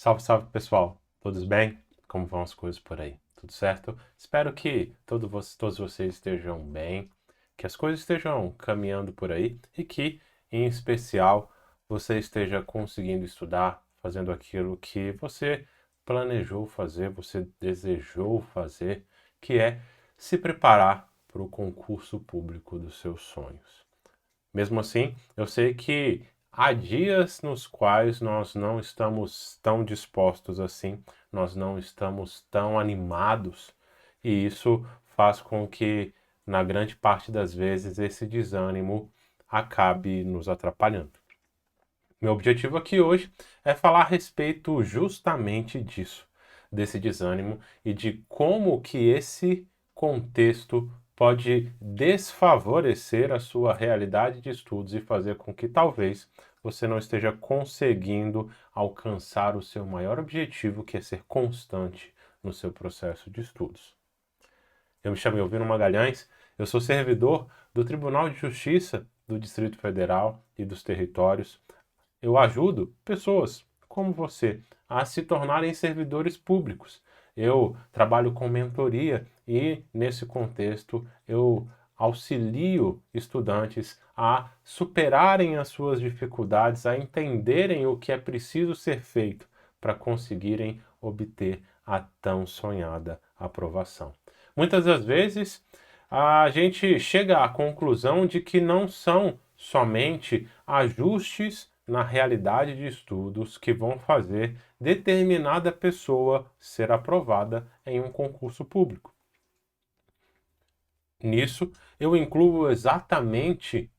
Salve, salve pessoal, todos bem? Como vão as coisas por aí? Tudo certo? Espero que todos vocês estejam bem, que as coisas estejam caminhando por aí e que, em especial, você esteja conseguindo estudar, fazendo aquilo que você planejou fazer, você desejou fazer, que é se preparar para o concurso público dos seus sonhos. Mesmo assim, eu sei que há dias nos quais nós não estamos tão dispostos assim, nós não estamos tão animados, e isso faz com que, na grande parte das vezes, esse desânimo acabe nos atrapalhando. Meu objetivo aqui hoje é falar a respeito justamente disso, desse desânimo e de como que esse contexto pode desfavorecer a sua realidade de estudos e fazer com que talvez você não esteja conseguindo alcançar o seu maior objetivo, que é ser constante no seu processo de estudos. Eu me chamo Elvino Magalhães, eu sou servidor do Tribunal de Justiça do Distrito Federal e dos Territórios. Eu ajudo pessoas como você a se tornarem servidores públicos. Eu trabalho com mentoria e, nesse contexto, eu auxilio estudantes a superarem as suas dificuldades, a entenderem o que é preciso ser feito para conseguirem obter a tão sonhada aprovação. Muitas das vezes, a gente chega à conclusão de que não são somente ajustes na realidade de estudos que vão fazer determinada pessoa ser aprovada em um concurso público. Nisso, eu incluo exatamente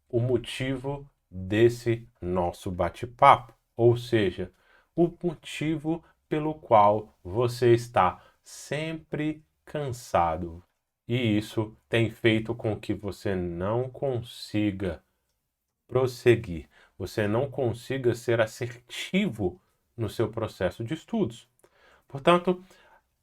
o motivo desse nosso bate-papo, ou seja, o motivo pelo qual você está sempre cansado. E isso tem feito com que você não consiga prosseguir, você não consiga ser assertivo no seu processo de estudos. Portanto,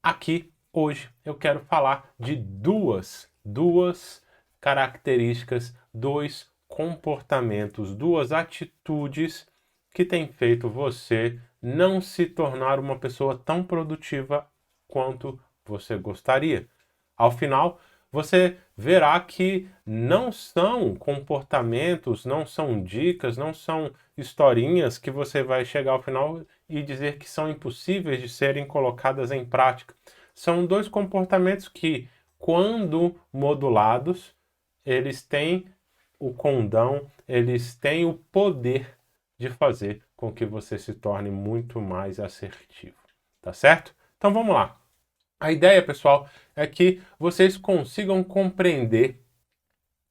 aqui hoje eu quero falar de duas características, dois comportamentos, duas atitudes que têm feito você não se tornar uma pessoa tão produtiva quanto você gostaria. Ao final, você verá que não são comportamentos, não são dicas, não são historinhas que você vai chegar ao final e dizer que são impossíveis de serem colocadas em prática. São dois comportamentos que, quando modulados, eles têm o condão, eles têm o poder de fazer com que você se torne muito mais assertivo. Tá certo? Então vamos lá. A ideia, pessoal, é que vocês consigam compreender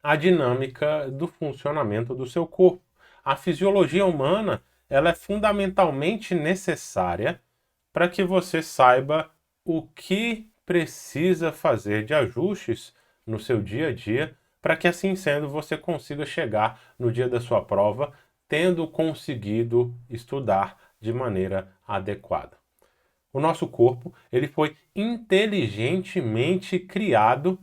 a dinâmica do funcionamento do seu corpo. A fisiologia humana, ela é fundamentalmente necessária para que você saiba o que precisa fazer de ajustes no seu dia a dia, para que assim sendo você consiga chegar no dia da sua prova tendo conseguido estudar de maneira adequada. O nosso corpo, ele foi inteligentemente criado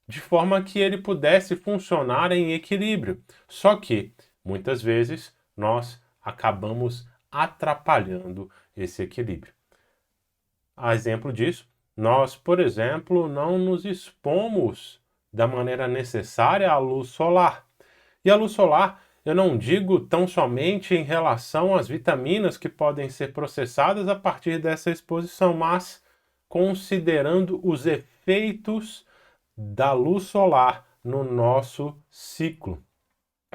de forma que ele pudesse funcionar em equilíbrio. Só que, muitas vezes, nós acabamos atrapalhando esse equilíbrio. A exemplo disso, nós, por exemplo, não nos expomos da maneira necessária à luz solar. E a luz solar, eu não digo tão somente em relação às vitaminas que podem ser processadas a partir dessa exposição, mas considerando os efeitos da luz solar no nosso ciclo.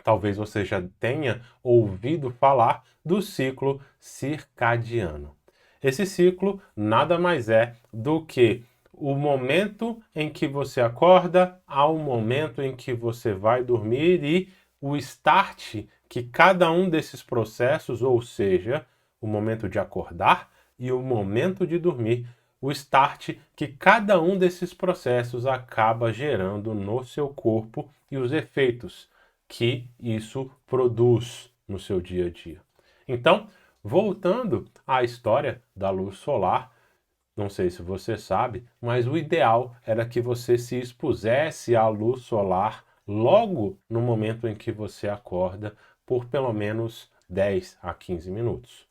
Talvez você já tenha ouvido falar do ciclo circadiano. Esse ciclo nada mais é do que o momento em que você acorda ao momento em que você vai dormir e o start que cada um desses processos, ou seja, o momento de acordar e o momento de dormir, o start que cada um desses processos acaba gerando no seu corpo e os efeitos que isso produz no seu dia a dia. Então, voltando à história da luz solar, não sei se você sabe, mas o ideal era que você se expusesse à luz solar logo no momento em que você acorda, por pelo menos 10 a 15 minutos.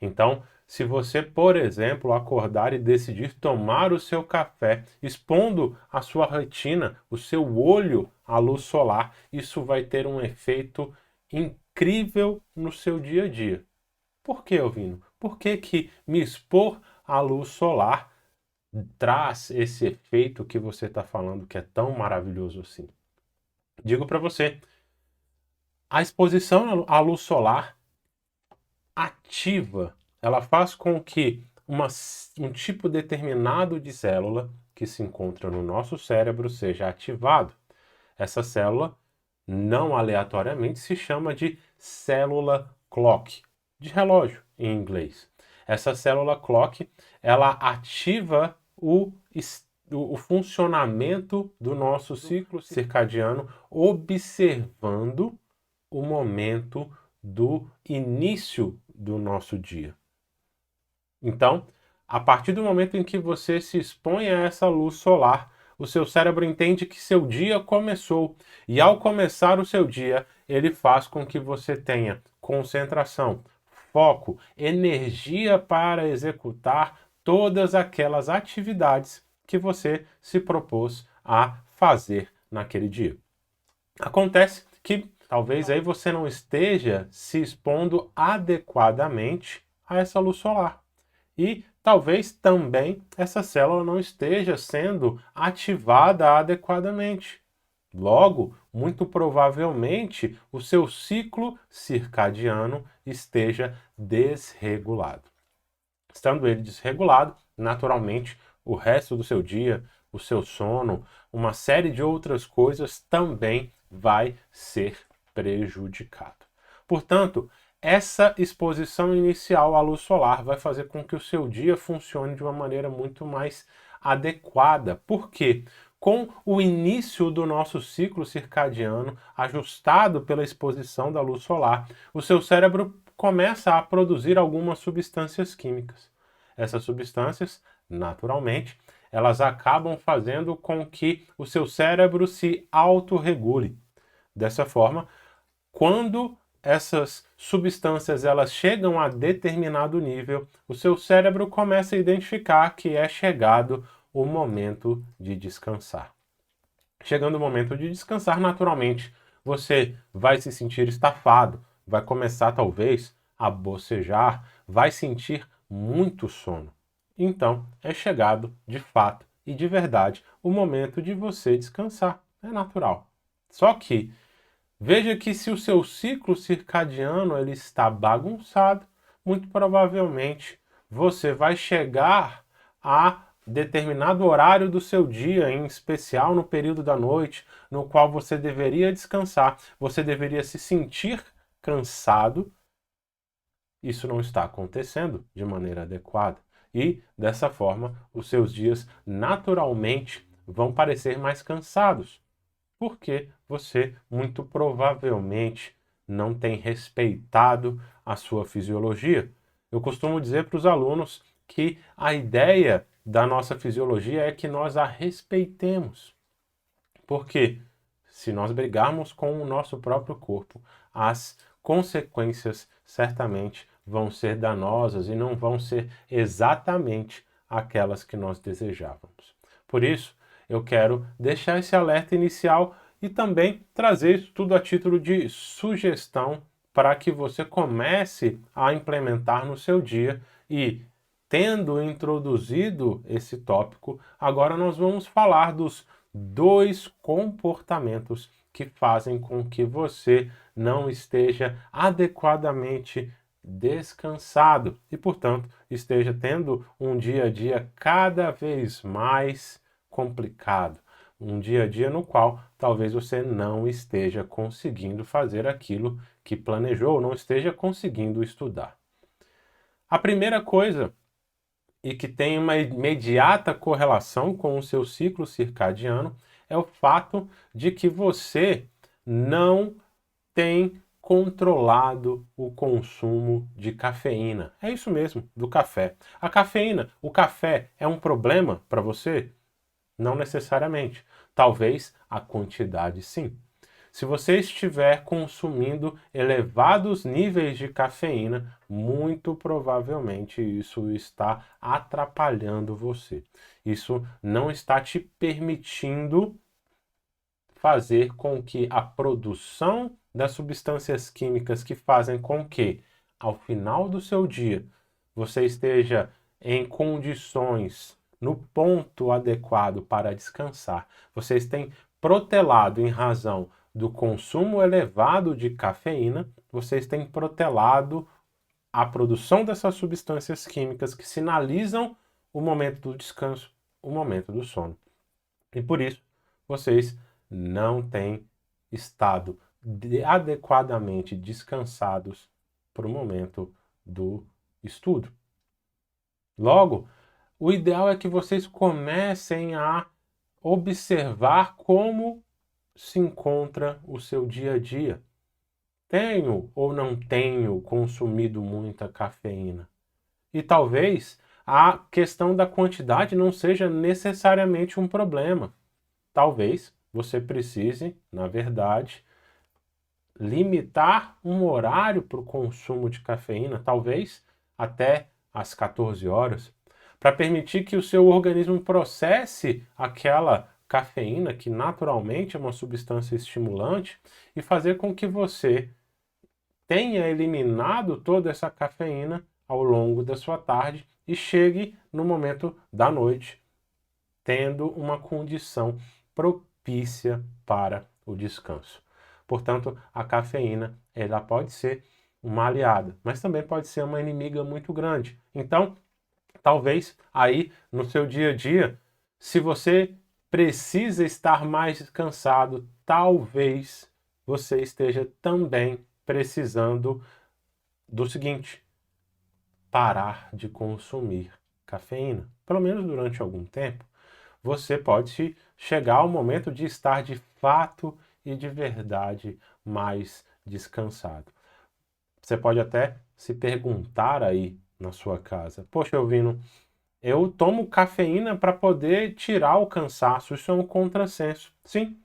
Então, se você, por exemplo, acordar e decidir tomar o seu café, expondo a sua retina, o seu olho à luz solar, isso vai ter um efeito incrível no seu dia a dia. Por que, Elvino? Por que que me expor à luz solar traz esse efeito que você está falando que é tão maravilhoso assim? Digo para você, a exposição à luz solar ativa, ela faz com que um tipo determinado de célula que se encontra no nosso cérebro seja ativado. Essa célula, não aleatoriamente, se chama de célula clock, de relógio em inglês. Essa célula clock, ela ativa o funcionamento do nosso ciclo circadiano, observando o momento do início do nosso dia. Então, a partir do momento em que você se expõe a essa luz solar, o seu cérebro entende que seu dia começou. E ao começar o seu dia, ele faz com que você tenha concentração, foco, energia para executar todas aquelas atividades que você se propôs a fazer naquele dia. Acontece que talvez aí você não esteja se expondo adequadamente a essa luz solar. E talvez também essa célula não esteja sendo ativada adequadamente. Logo, muito provavelmente, o seu ciclo circadiano esteja desregulado. Estando ele desregulado, naturalmente, o resto do seu dia, o seu sono, uma série de outras coisas também vai ser prejudicado. Portanto, essa exposição inicial à luz solar vai fazer com que o seu dia funcione de uma maneira muito mais adequada. Por quê? Com o início do nosso ciclo circadiano, ajustado pela exposição da luz solar, o seu cérebro começa a produzir algumas substâncias químicas. Essas substâncias, naturalmente, elas acabam fazendo com que o seu cérebro se autorregule. Dessa forma, quando essas substâncias elas chegam a determinado nível, o seu cérebro começa a identificar que é chegado o momento de descansar. Chegando o momento de descansar, naturalmente, você vai se sentir estafado, vai começar talvez a bocejar, vai sentir muito sono. Então, é chegado de fato e de verdade o momento de você descansar. É natural. Só que veja que se o seu ciclo circadiano ele está bagunçado, muito provavelmente você vai chegar a determinado horário do seu dia, em especial no período da noite, no qual você deveria descansar, você deveria se sentir cansado. Isso não está acontecendo de maneira adequada. E, dessa forma, os seus dias naturalmente vão parecer mais cansados, porque você muito provavelmente não tem respeitado a sua fisiologia. Eu costumo dizer para os alunos que a ideia da nossa fisiologia é que nós a respeitemos. Porque se nós brigarmos com o nosso próprio corpo, as consequências certamente vão ser danosas e não vão ser exatamente aquelas que nós desejávamos. Por isso, eu quero deixar esse alerta inicial e também trazer isso tudo a título de sugestão para que você comece a implementar no seu dia e, tendo introduzido esse tópico, agora nós vamos falar dos 2 comportamentos que fazem com que você não esteja adequadamente descansado e, portanto, esteja tendo um dia a dia cada vez mais complicado. Um dia a dia no qual talvez você não esteja conseguindo fazer aquilo que planejou, não esteja conseguindo estudar. A primeira coisa, e que tem uma imediata correlação com o seu ciclo circadiano, é o fato de que você não tem controlado o consumo de cafeína. É isso mesmo, do café. A cafeína, o café é um problema para você? Não necessariamente. Talvez a quantidade sim. Se você estiver consumindo elevados níveis de cafeína, muito provavelmente isso está atrapalhando você. Isso não está te permitindo fazer com que a produção das substâncias químicas que fazem com que, ao final do seu dia, você esteja em condições, no ponto adequado para descansar. Vocês têm protelado em razão do consumo elevado de cafeína, vocês têm protelado a produção dessas substâncias químicas que sinalizam o momento do descanso, o momento do sono. E por isso, vocês não têm estado adequadamente descansados para o momento do estudo. Logo, o ideal é que vocês comecem a observar como se encontra o seu dia a dia. Tenho ou não tenho consumido muita cafeína? E talvez a questão da quantidade não seja necessariamente um problema. Talvez você precise, na verdade, limitar um horário para o consumo de cafeína, talvez até às 14 horas, para permitir que o seu organismo processe aquela cafeína, que naturalmente é uma substância estimulante, e fazer com que você tenha eliminado toda essa cafeína ao longo da sua tarde e chegue no momento da noite, tendo uma condição propícia para o descanso. Portanto, a cafeína, ela pode ser uma aliada, mas também pode ser uma inimiga muito grande. Então, talvez aí no seu dia a dia, se você precisa estar mais cansado, talvez você esteja também precisando do seguinte: parar de consumir cafeína, pelo menos durante algum tempo. Você pode chegar ao momento de estar de fato e de verdade mais descansado. Você pode até se perguntar aí na sua casa: poxa, Elvino, eu tomo cafeína para poder tirar o cansaço, isso é um contrassenso. Sim,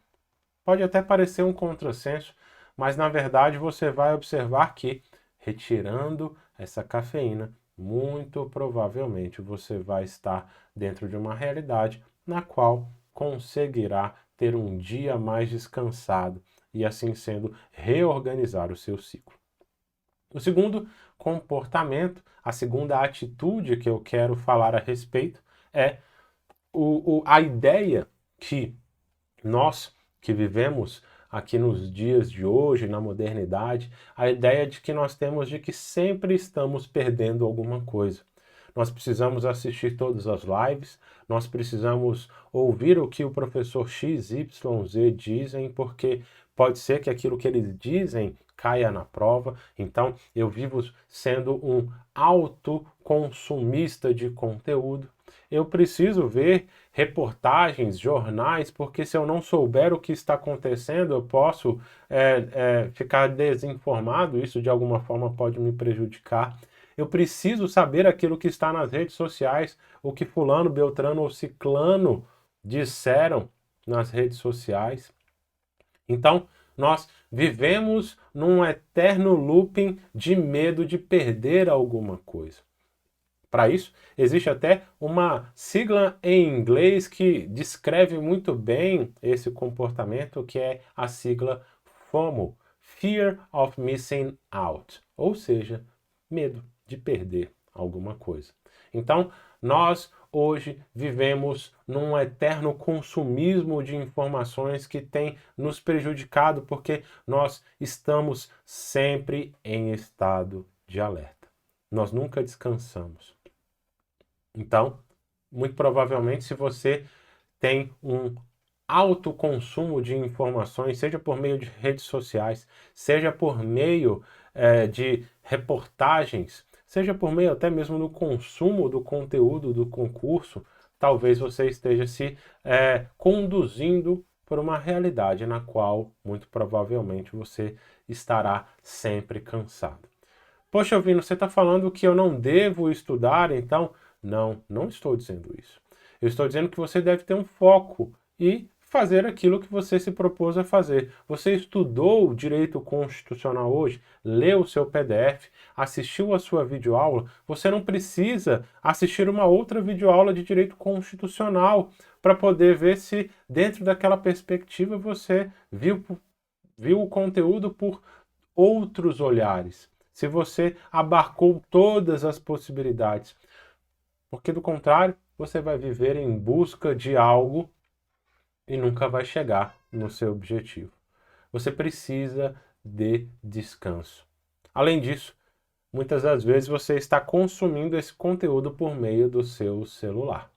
pode até parecer um contrassenso, mas na verdade você vai observar que, retirando essa cafeína, muito provavelmente você vai estar dentro de uma realidade na qual conseguirá ter um dia mais descansado e, assim sendo, reorganizar o seu ciclo. O segundo comportamento, a segunda atitude que eu quero falar a respeito é a ideia que nós que vivemos aqui nos dias de hoje, na modernidade, a ideia de que nós temos de que sempre estamos perdendo alguma coisa. Nós precisamos assistir todas as lives, nós precisamos ouvir o que o professor XYZ dizem, porque pode ser que aquilo que eles dizem caia na prova. Então, eu vivo sendo um autoconsumista de conteúdo. Eu preciso ver reportagens, jornais, porque se eu não souber o que está acontecendo, eu posso ficar desinformado, isso de alguma forma pode me prejudicar. Eu preciso saber aquilo que está nas redes sociais, o que fulano, beltrano ou ciclano disseram nas redes sociais. Então, nós vivemos num eterno looping de medo de perder alguma coisa. Para isso, existe até uma sigla em inglês que descreve muito bem esse comportamento, que é a sigla FOMO, Fear of Missing Out, ou seja, medo de perder alguma coisa. Então, nós hoje vivemos num eterno consumismo de informações que tem nos prejudicado porque nós estamos sempre em estado de alerta. Nós nunca descansamos. Então, muito provavelmente, se você tem um alto consumo de informações, seja por meio de redes sociais, seja por meio de reportagens, seja por meio até mesmo do consumo do conteúdo do concurso, talvez você esteja se conduzindo por uma realidade na qual, muito provavelmente, você estará sempre cansado. Poxa, Elvino, você está falando que eu não devo estudar, então... Não, não estou dizendo isso. Eu estou dizendo que você deve ter um foco e fazer aquilo que você se propôs a fazer. Você estudou o direito constitucional hoje, leu o seu PDF, assistiu a sua videoaula, você não precisa assistir uma outra videoaula de direito constitucional para poder ver se dentro daquela perspectiva você viu o conteúdo por outros olhares, se você abarcou todas as possibilidades. Porque do contrário, você vai viver em busca de algo e nunca vai chegar no seu objetivo. Você precisa de descanso. Além disso, muitas das vezes você está consumindo esse conteúdo por meio do seu celular.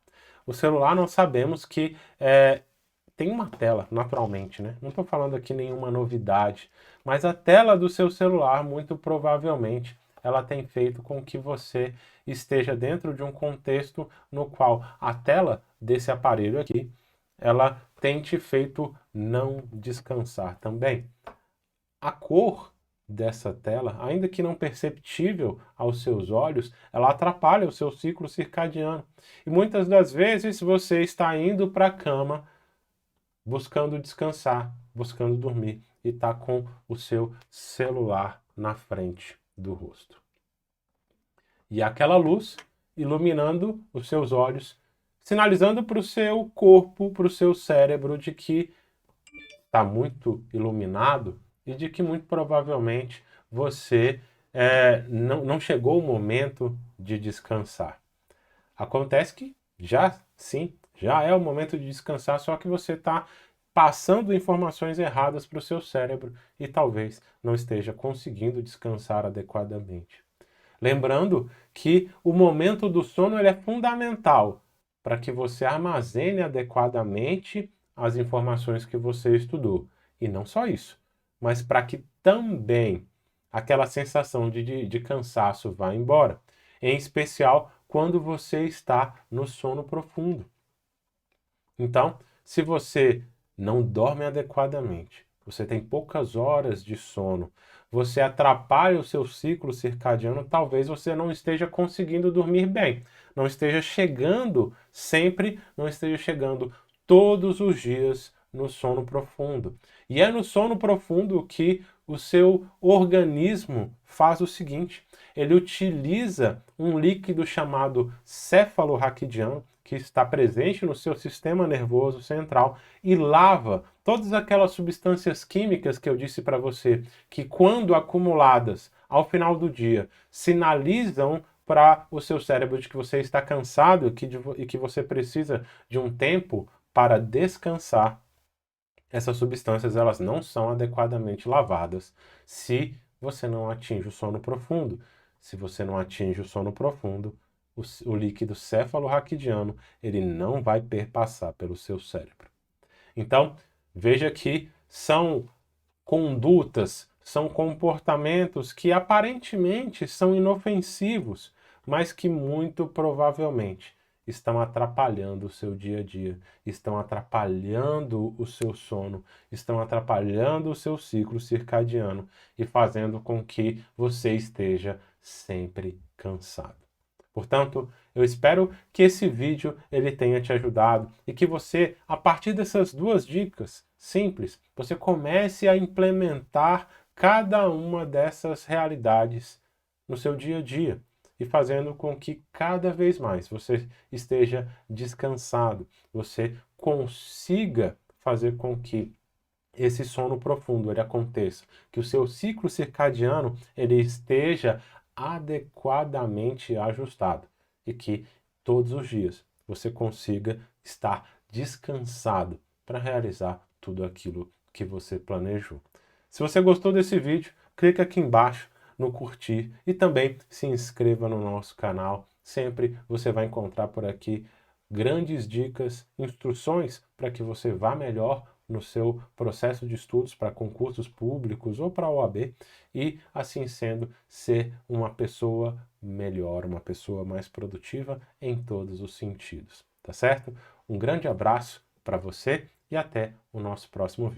O celular nós sabemos que tem uma tela, naturalmente, né? Não estou falando aqui nenhuma novidade, mas a tela do seu celular, muito provavelmente, ela tem feito com que você esteja dentro de um contexto no qual a tela desse aparelho aqui, ela tem te feito não descansar também. A cor dessa tela, ainda que não perceptível aos seus olhos, ela atrapalha o seu ciclo circadiano. E muitas das vezes você está indo para a cama buscando descansar, buscando dormir e está com o seu celular na frente do rosto. E aquela luz iluminando os seus olhos, sinalizando para o seu corpo, para o seu cérebro de que está muito iluminado e de que muito provavelmente você não chegou o momento de descansar. Acontece que já é o momento de descansar, só que você está passando informações erradas para o seu cérebro e talvez não esteja conseguindo descansar adequadamente. Lembrando que o momento do sono ele é fundamental para que você armazene adequadamente as informações que você estudou. E não só isso, mas para que também aquela sensação de cansaço vá embora. Em especial quando você está no sono profundo. Então, se você não dorme adequadamente, você tem poucas horas de sono, você atrapalha o seu ciclo circadiano, talvez você não esteja conseguindo dormir bem, não esteja chegando sempre, não esteja chegando todos os dias no sono profundo. E é no sono profundo que o seu organismo faz o seguinte, ele utiliza um líquido chamado cefalorraquidiano, que está presente no seu sistema nervoso central e lava todas aquelas substâncias químicas que eu disse para você, que quando acumuladas ao final do dia, sinalizam para o seu cérebro de que você está cansado e que você precisa de um tempo para descansar. Essas substâncias elas não são adequadamente lavadas se você não atinge o sono profundo. Se você não atinge o sono profundo, o líquido cefalorraquidiano ele não vai perpassar pelo seu cérebro. Então, veja que são condutas, são comportamentos que aparentemente são inofensivos, mas que muito provavelmente estão atrapalhando o seu dia a dia, estão atrapalhando o seu sono, estão atrapalhando o seu ciclo circadiano e fazendo com que você esteja sempre cansado. Portanto, eu espero que esse vídeo ele tenha te ajudado e que você, a partir dessas duas dicas simples, você comece a implementar cada uma dessas realidades no seu dia a dia e fazendo com que cada vez mais você esteja descansado, você consiga fazer com que esse sono profundo ele aconteça, que o seu ciclo circadiano ele esteja adequadamente ajustado e que todos os dias você consiga estar descansado para realizar tudo aquilo que você planejou. Se você gostou desse vídeo, clica aqui embaixo no curtir e também se inscreva no nosso canal. Sempre você vai encontrar por aqui grandes dicas, instruções para que você vá melhor no seu processo de estudos para concursos públicos ou para a OAB e, assim sendo, ser uma pessoa melhor, uma pessoa mais produtiva em todos os sentidos, tá certo? Um grande abraço para você e até o nosso próximo vídeo.